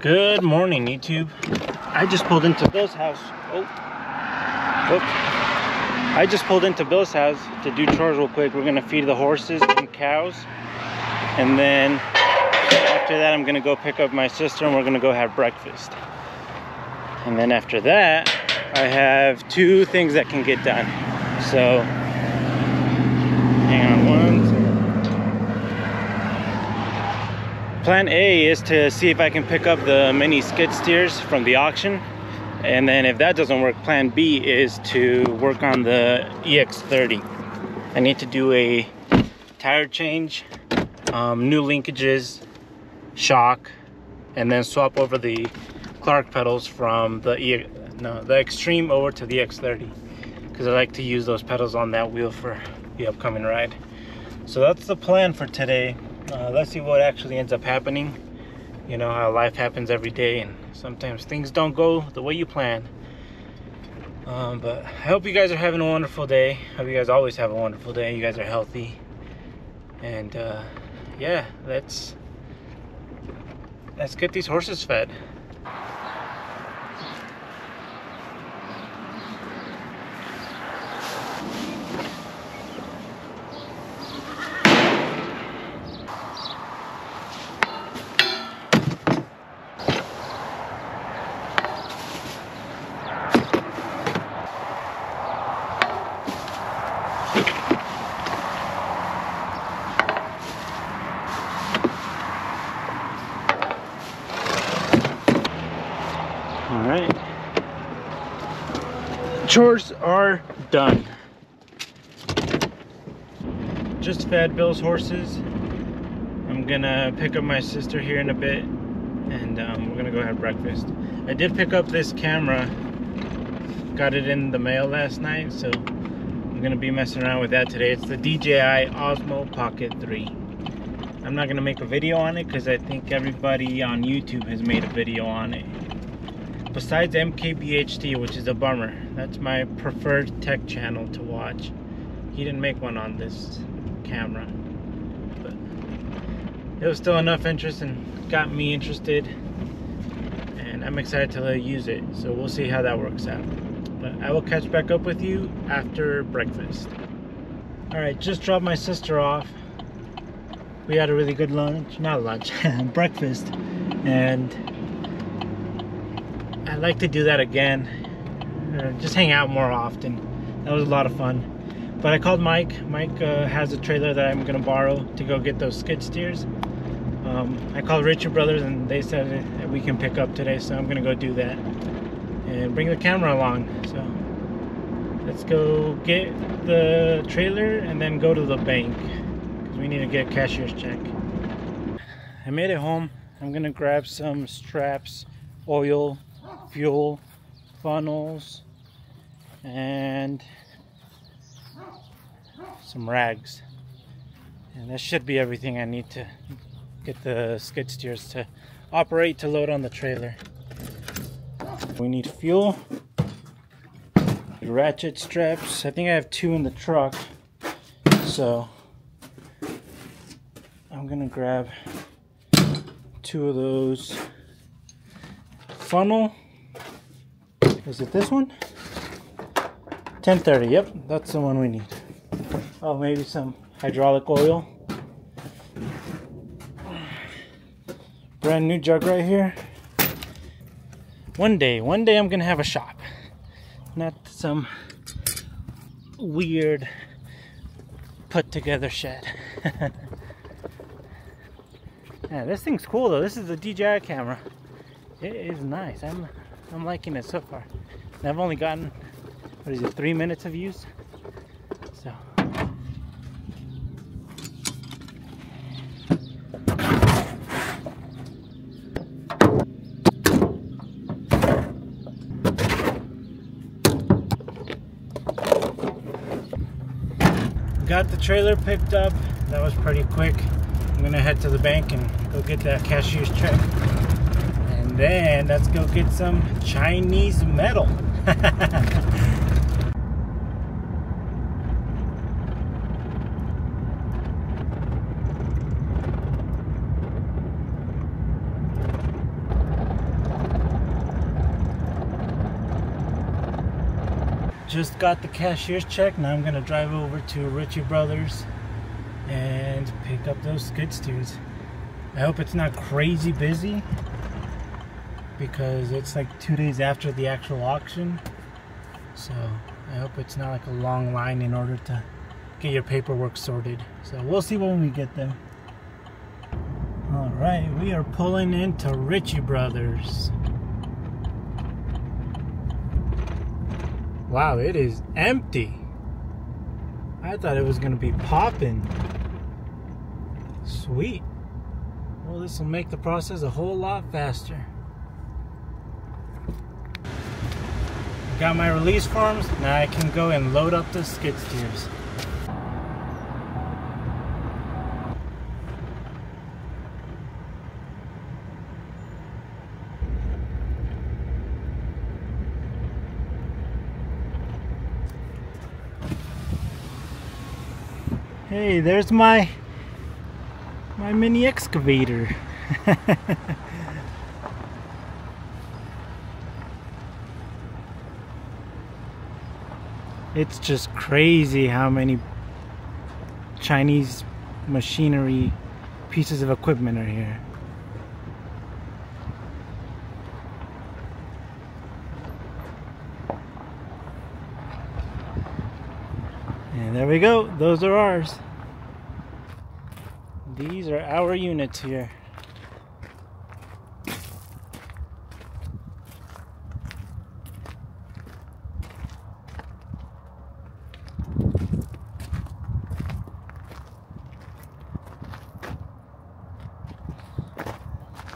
Good morning, YouTube. I just pulled into Bill's house. I just pulled into Bill's house to do chores real quick. We're gonna feed the horses and cows, and then after that I'm gonna go pick up my sister and we're gonna go have breakfast. And then after that I have two things that can get done. So hang on one second. Plan A is to see if I can pick up the mini skid steers from the auction, and then if that doesn't work, plan B is to work on the EX30. I need to do a tire change, new linkages, shock, and then swap over the Clark pedals from the Extreme over to the X30, because I like to use those pedals on that wheel for the upcoming ride. So that's the plan for today. Let's see what actually ends up happening. You know how life happens every day, and sometimes things don't go the way you plan. But I hope you guys are having a wonderful day. I hope you guys always have a wonderful day. You guys are healthy. And yeah, let's get these horses fed. Alright, chores are done. Just fed Bill's horses. I'm gonna pick up my sister here in a bit, and we're gonna go have breakfast. I did pick up this camera, got it in the mail last night, so I'm gonna be messing around with that today. It's the DJI Osmo Pocket 3. I'm not gonna make a video on it because I think everybody on YouTube has made a video on it. Besides MKBHD, which is a bummer. That's my preferred tech channel to watch. He didn't make one on this camera, but it was still enough interest and got me interested, and I'm excited to use it. So we'll see how that works out. But I will catch back up with you after breakfast. Alright, just dropped my sister off. We had a really good lunch, not lunch, breakfast, and I'd like to do that again, just hang out more often. That was a lot of fun. But I called Mike. Mike has a trailer that I'm gonna borrow to go get those skid steers. I called Ritchie brothers and they said that we can pick up today, so I'm gonna go do that and bring the camera along. So let's go get the trailer and then go to the bank, because we need to get a cashier's check. I made it home. I'm gonna grab some straps, oil, fuel, funnels, and some rags, and that should be everything I need to get the skid steers to operate to load on the trailer. We need fuel, ratchet straps. I think I have 2 in the truck, so I'm gonna grab 2 of those. Funnel, is it this one? 1030, yep, that's the one we need. Oh, maybe some hydraulic oil. Brand new jug right here. One day I'm gonna have a shop, not some weird put together shed. Yeah, this thing's cool though. This is a DJI camera. It is nice. I'm liking it so far. And I've only gotten, what is it, 3 minutes of use? So got the trailer picked up. That was pretty quick. I'm gonna head to the bank and go get that cashier's check. Then let's go get some Chinese metal. Just got the cashier's check. Now I'm gonna drive over to Ritchie Brothers and pick up those skid steers. I hope it's not crazy busy because it's like 2 days after the actual auction. So I hope it's not like a long line in order to get your paperwork sorted. So we'll see when we get there. Alright, we are pulling into Ritchie Brothers. Wow, it is empty. I thought it was gonna be popping. Sweet. Well, this will make the process a whole lot faster. Got my release forms. Now I can go and load up the skid steers. Hey, there's my mini excavator. It's just crazy how many Chinese machinery pieces of equipment are here. And there we go, those are ours. These are our units here.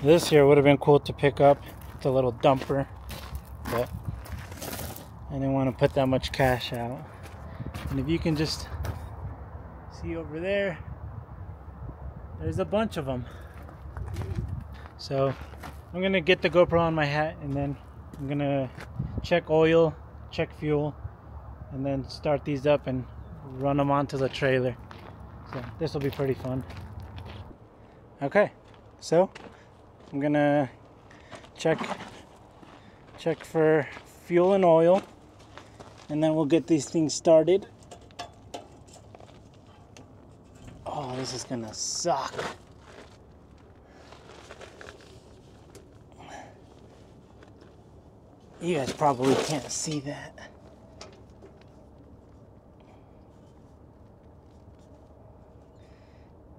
This here would have been cool to pick up. It's a little dumper, but I didn't want to put that much cash out. And if you can just see over there, there's a bunch of them. So I'm gonna get the GoPro on my hat, and then I'm gonna check oil, check fuel, and then start these up and run them onto the trailer. So this will be pretty fun. Okay, so I'm gonna check for fuel and oil, and then we'll get these things started. Oh, this is gonna suck. You guys probably can't see that.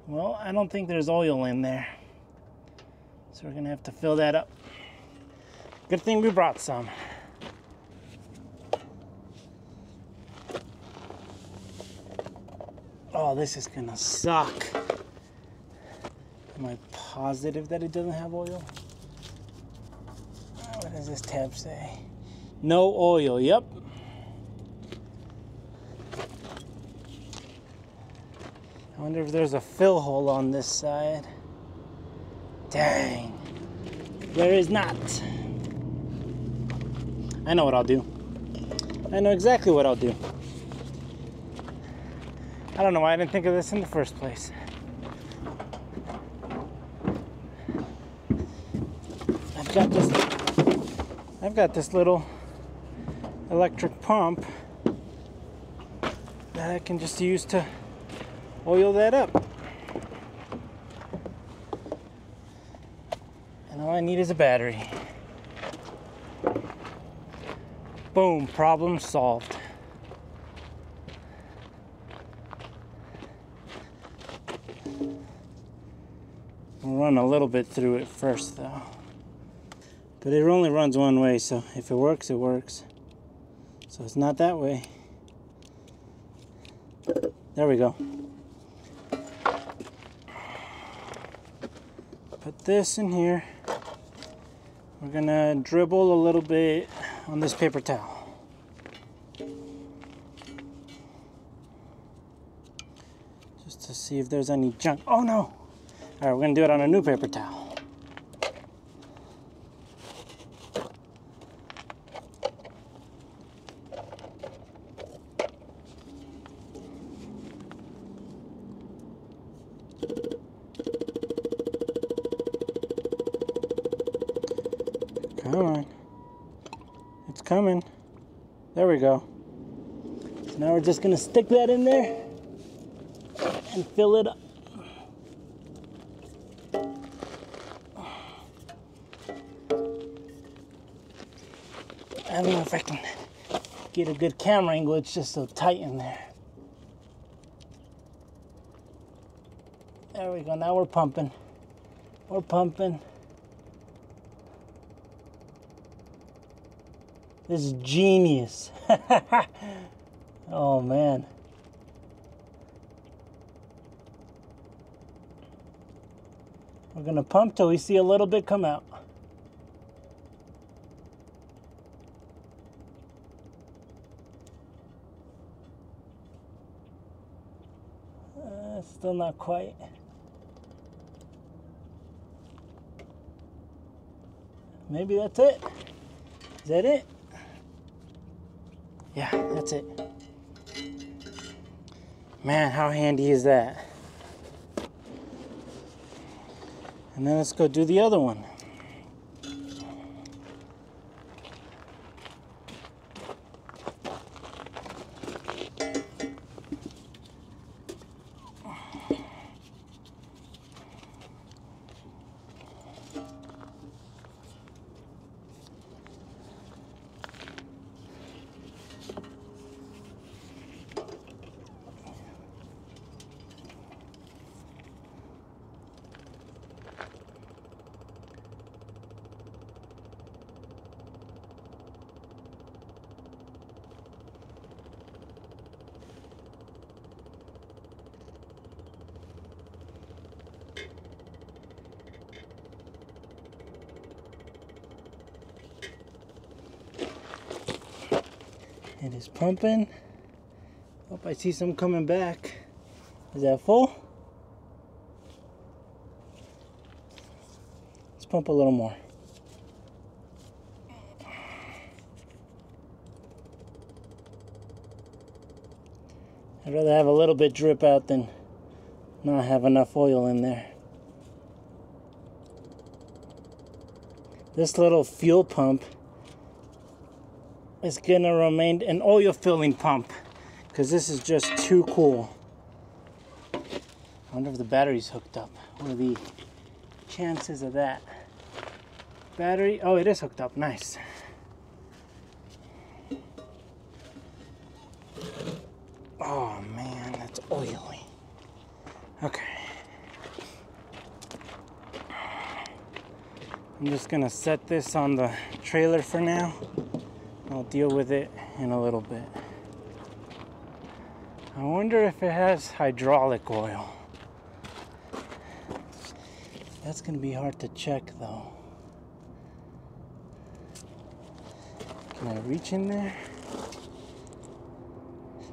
Well, I don't think there's oil in there, so we're gonna have to fill that up. Good thing we brought some. Oh, this is gonna suck. Am I positive that it doesn't have oil? What does this tab say? No oil, yep. I wonder if there's a fill hole on this side. Dang. There is not. I know what I'll do. I know exactly what I'll do. I don't know why I didn't think of this in the first place. I've got this little electric pump that I can just use to oil that up. And all I need is a battery. Boom, problem solved. I'll run a little bit through it first though. But it only runs one way, so if it works, it works. So it's not that way. There we go. Put this in here. We're gonna dribble a little bit on this paper towel. Just to see if there's any junk. Oh no! All right, we're gonna do it on a new paper towel. Come on. It's coming. There we go. So now we're just gonna stick that in there and fill it up. I don't know if I can get a good camera angle, it's just so tight in there. There we go, now we're pumping. We're pumping. This is genius. Oh man. We're gonna pump till we see a little bit come out. Still not quite. Maybe that's it. Is that it? Yeah, that's it. Man, how handy is that? And then let's go do the other one. It is pumping. Oh, I see some coming back. Is that full? Let's pump a little more. I'd rather have a little bit drip out than not have enough oil in there. This little fuel pump is gonna remain an oil filling pump because this is just too cool. I wonder if the battery's hooked up. What are the chances of that? Battery, oh, it is hooked up, nice. Oh man, that's oily. Okay. I'm just gonna set this on the trailer for now. I'll deal with it in a little bit. I wonder if it has hydraulic oil. That's gonna be hard to check though. Can I reach in there?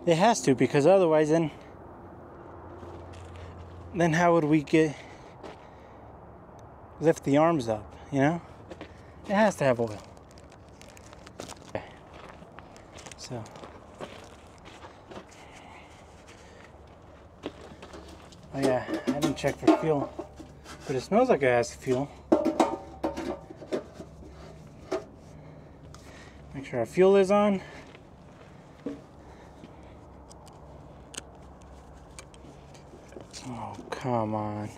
It has to, because otherwise then how would we lift the arms up, you know? It has to have oil. Okay. So oh yeah, I didn't check for fuel, but it smells like it has fuel. Make sure our fuel is on. Oh, come on.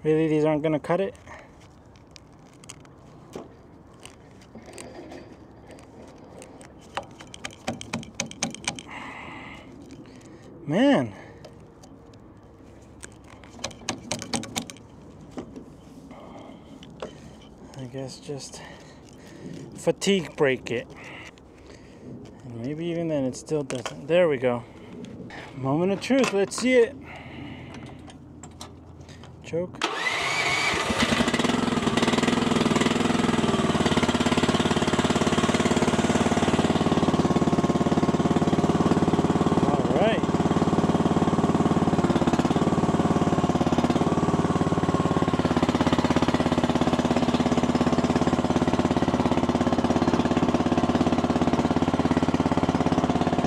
Really, these aren't gonna cut it? Man. I guess just fatigue brake it. And maybe even then it still doesn't. There we go. Moment of truth, let's see it. Choke.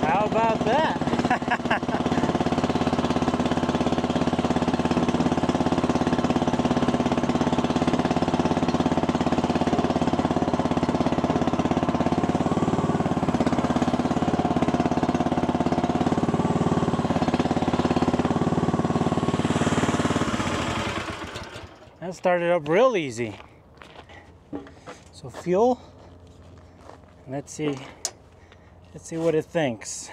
How about that? That started up real easy. So fuel. Let's see what it thinks.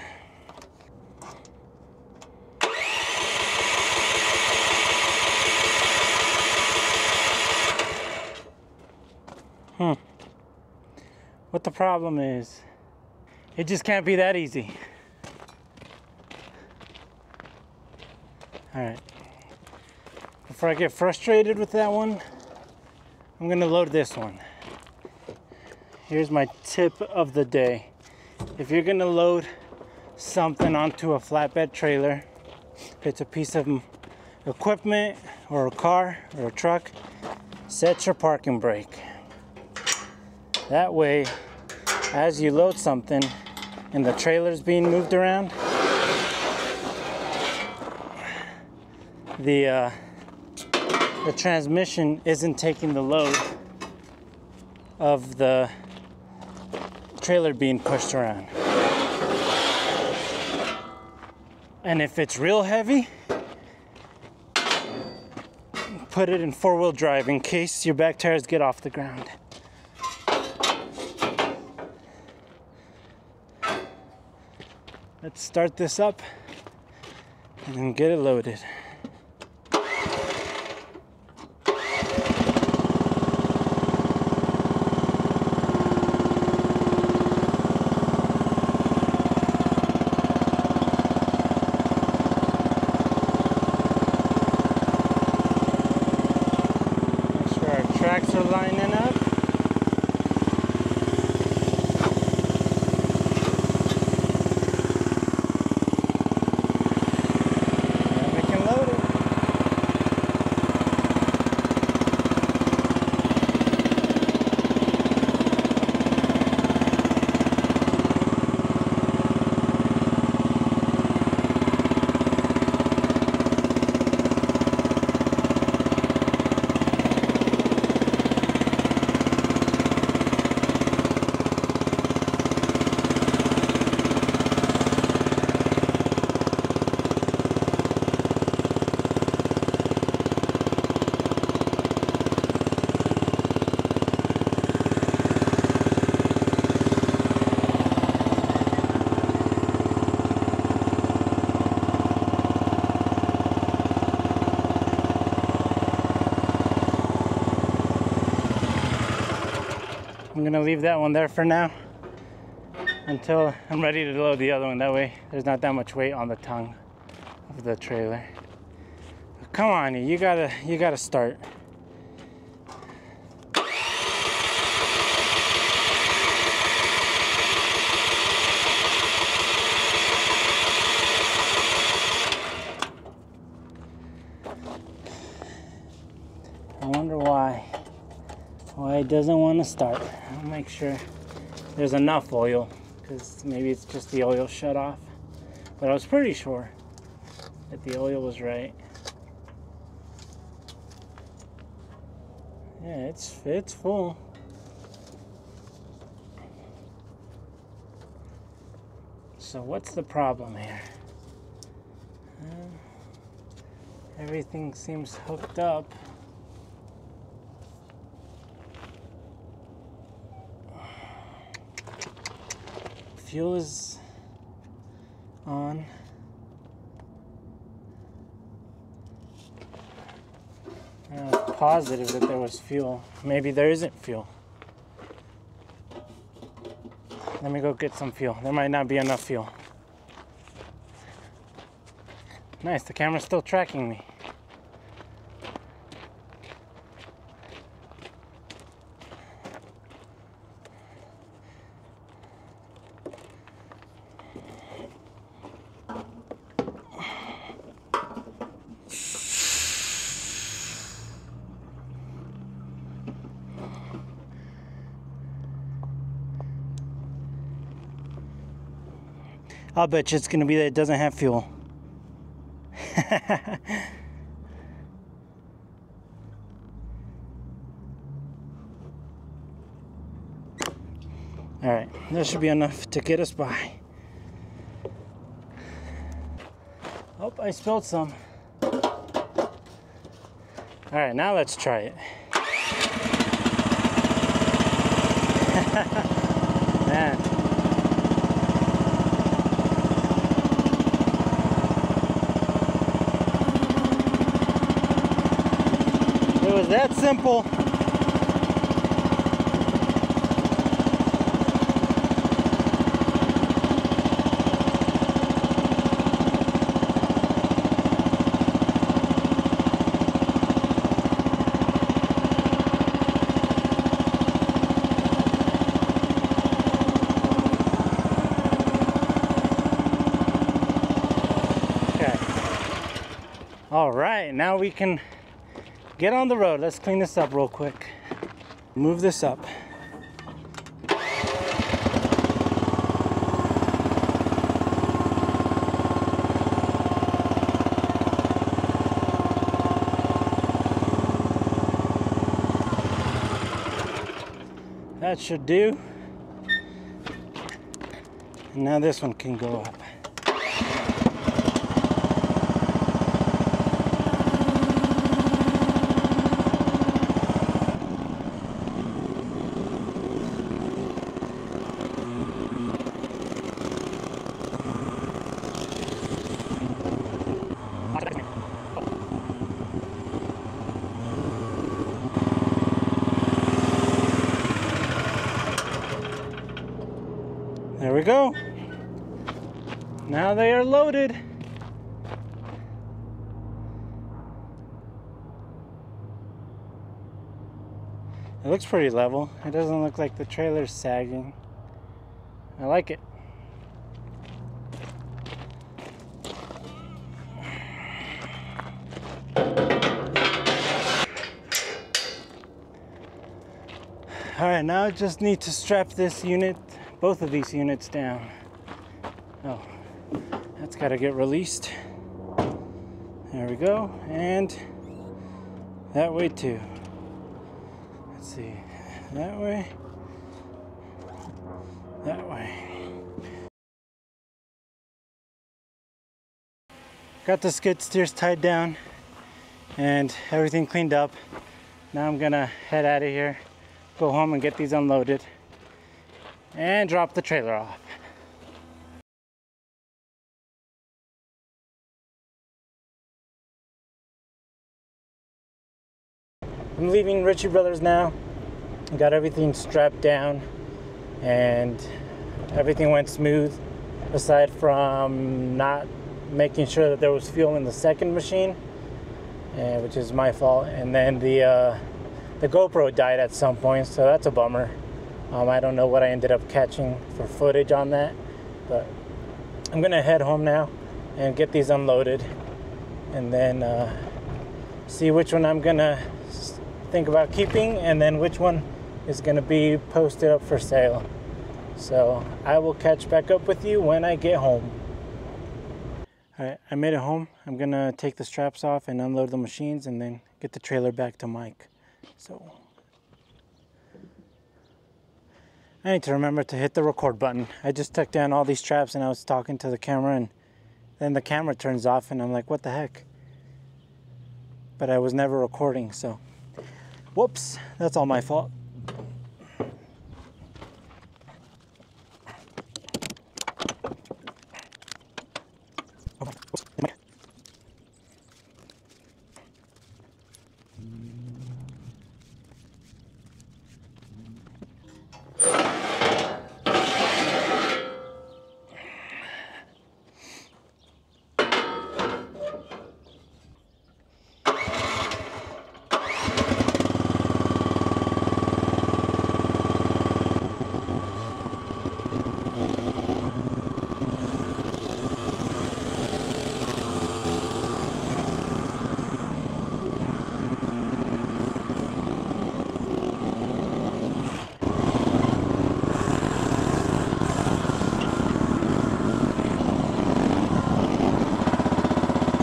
What the problem is, it just can't be that easy. All right. Before I get frustrated with that one, I'm gonna load this one. Here's my tip of the day. If you're gonna load something onto a flatbed trailer, if it's a piece of equipment or a car or a truck, set your parking brake. That way, as you load something and the trailer's being moved around, the transmission isn't taking the load of the trailer being pushed around. And if it's real heavy, put it in four-wheel drive in case your back tires get off the ground. Let's start this up and then get it loaded. Make sure our tracks are lining up. I'm gonna leave that one there for now until I'm ready to load the other one. That way there's not that much weight on the tongue of the trailer. But come on, you gotta start. I wonder why it doesn't want to start. I'll make sure there's enough oil, because maybe it's just the oil shut off. But I was pretty sure that the oil was right. Yeah, it's full. So what's the problem here? Everything seems hooked up. Fuel is on. I was positive that there was fuel. Maybe there isn't fuel. Let me go get some fuel. There might not be enough fuel. Nice, the camera's still tracking me. I'll bet you it's gonna be that it doesn't have fuel. Alright, that should be enough to get us by. Oh, I spilled some. All right, now let's try it. Man. It was that simple. All right, now we can get on the road. Let's clean this up real quick. Move this up. That should do. And now this one can go up. There we go. Now they are loaded. It looks pretty level. It doesn't look like the trailer's sagging. I like it. All right, now I just need to strap this unit, both of these units down. Oh, that's got to get released. There we go, and that way too. Let's see, that way, that way. Got the skid steers tied down and everything cleaned up. Now I'm gonna head out of here, go home and get these unloaded and drop the trailer off. I'm leaving Ritchie Brothers now. Got everything strapped down and everything went smooth, aside from not making sure that there was fuel in the second machine, which is my fault. And then the GoPro died at some point, so that's a bummer. I don't know what I ended up catching for footage on that, but I'm gonna head home now and get these unloaded, and then see which one I'm gonna think about keeping, and then which one is gonna be posted up for sale. So I will catch back up with you when I get home. All right, I made it home. I'm gonna take the straps off and unload the machines and then get the trailer back to Mike. So I need to remember to hit the record button. I just took down all these straps and I was talking to the camera, and then the camera turns off and I'm like, what the heck? But I was never recording, so whoops, that's all my fault.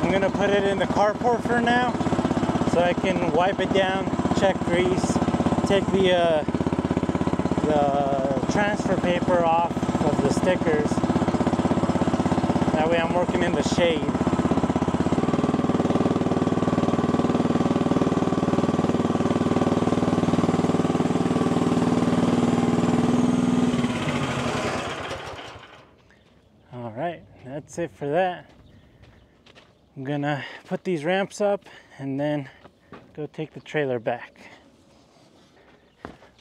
I'm gonna put it in the carport for now, so I can wipe it down, check grease, take the transfer paper off of the stickers. That way I'm working in the shade. All right, that's it for that. I'm gonna put these ramps up and then go take the trailer back.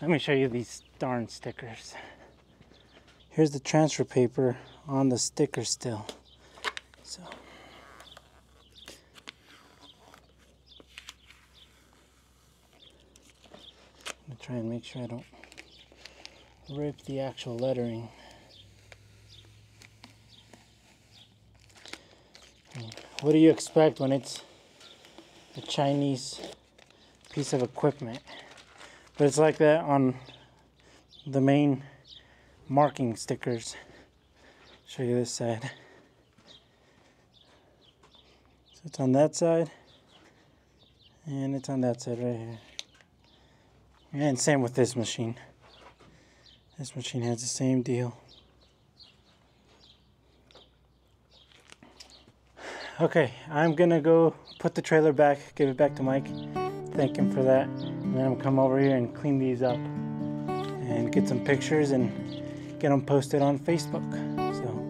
Let me show you these darn stickers. Here's the transfer paper on the sticker still. So I'm gonna try and make sure I don't rip the actual lettering. What do you expect when it's a Chinese piece of equipment? But it's like that on the main marking stickers. Show you this side. So it's on that side, and it's on that side right here. And same with this machine. This machine has the same deal. Okay, I'm gonna go put the trailer back, give it back to Mike, thank him for that, and then I'm gonna come over here and clean these up and get some pictures and get them posted on Facebook. So